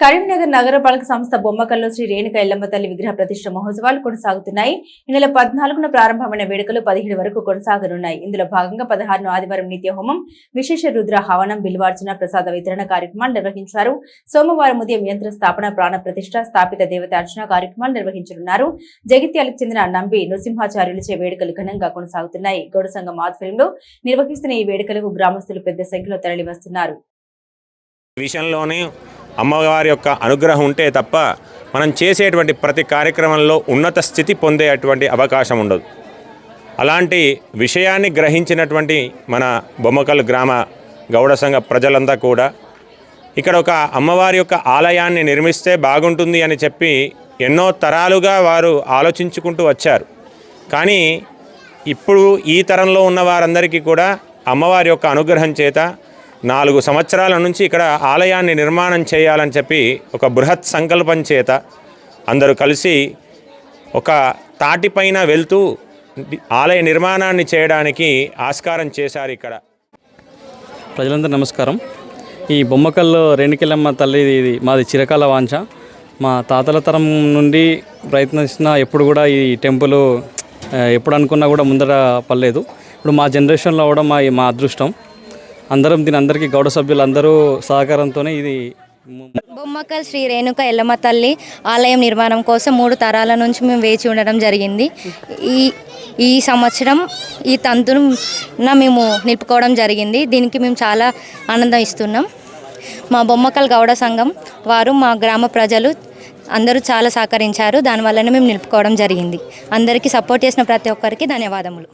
కరీంనగర్ నగరపాలక సంస్థ బొమ్మకల్లో శ్రీ రేణుక ఎల్లమ్మ తల్లి విగ్రహ ప్రతిష్ఠ మహోత్సవాలు కొనసాగుతున్నాయి. ఈ నెల 14న ప్రారంభమైన వేడుకలు 17 వరకు కొనసాగనున్నాయి. ఇందులో భాగంగా 16న ఆదివారం నిత్య హోమం, విశేష రుద్ర హవనం, బిల్వార్చన, ప్రసాద వితరణ కార్యక్రమాలు నిర్వహించారు. సోమవారం ఉదయం యంత్ర స్థాపన, ప్రాణ ప్రతిష్ఠ, స్థాపిత దేవతార్చన కార్యక్రమాలు నిర్వహించనున్నారు. జగిత్యాలకు చెందిన నంబి నృసింహాచార్యులచే వేడుకలు ఘనంగా కొనసాగుతున్నాయి. గౌడ సంఘం ఆధ్వర్యంలో నిర్వహిస్తున్న ఈ వేడుకలకు గ్రామస్తులు పెద్ద సంఖ్యలో తరలివస్తున్నారు. విషయంలోనే అమ్మవారి యొక్క అనుగ్రహం ఉంటే తప్ప మనం చేసేటువంటి ప్రతి కార్యక్రమంలో ఉన్నత స్థితి పొందేటువంటి అవకాశం ఉండదు. అలాంటి విషయాన్ని గ్రహించినటువంటి మన బొమ్మకల్ గ్రామ గౌడ సంఘ ప్రజలంతా కూడా ఇక్కడ ఒక అమ్మవారి యొక్క ఆలయాన్ని నిర్మిస్తే బాగుంటుంది అని చెప్పి ఎన్నో తరాలుగా వారు ఆలోచించుకుంటూ వచ్చారు. కానీ ఇప్పుడు ఈ తరంలో ఉన్న వారందరికీ కూడా అమ్మవారి యొక్క అనుగ్రహం చేత 4 సంవత్సరాల నుంచి ఇక్కడ ఆలయాన్ని నిర్మాణం చేయాలని చెప్పి ఒక బృహత్ సంకల్పం చేత అందరూ కలిసి ఒక తాటిపైన వెళ్తూ ఆలయ నిర్మాణాన్ని చేయడానికి ఆస్కారం చేశారు. ఇక్కడ ప్రజలందరూ నమస్కారం. ఈ బొమ్మకల్లో రేణుకెల్లమ్మ తల్లి ఇది మాది చిరకాల వాంఛ. మా తాతల తరం నుండి ప్రయత్నిస్తున్న ఎప్పుడు కూడా ఈ టెంపుల్ ఎప్పుడు అనుకున్నా కూడా ముందర పడలేదు. ఇప్పుడు మా జనరేషన్లో అవడం మా అదృష్టం. అందరికీ గౌడ సభ్యులందరూ సహకారంతోనే ఇది బొమ్మకల్ శ్రీ రేణుక ఎల్లమ్మ తల్లి ఆలయం నిర్మాణం కోసం 3 తరాల నుంచి మేము వేచి ఉండడం జరిగింది. ఈ సంవత్సరం ఈ తంతును మేము నిలుపుకోవడం జరిగింది. దీనికి మేము చాలా ఆనందం ఇస్తున్నాం. మా బొమ్మకల్ గౌడ సంఘం వారు, మా గ్రామ ప్రజలు అందరూ చాలా సహకరించారు. దానివల్లనే మేము నిలుపుకోవడం జరిగింది. అందరికీ సపోర్ట్ చేసిన ప్రతి ఒక్కరికి ధన్యవాదములు.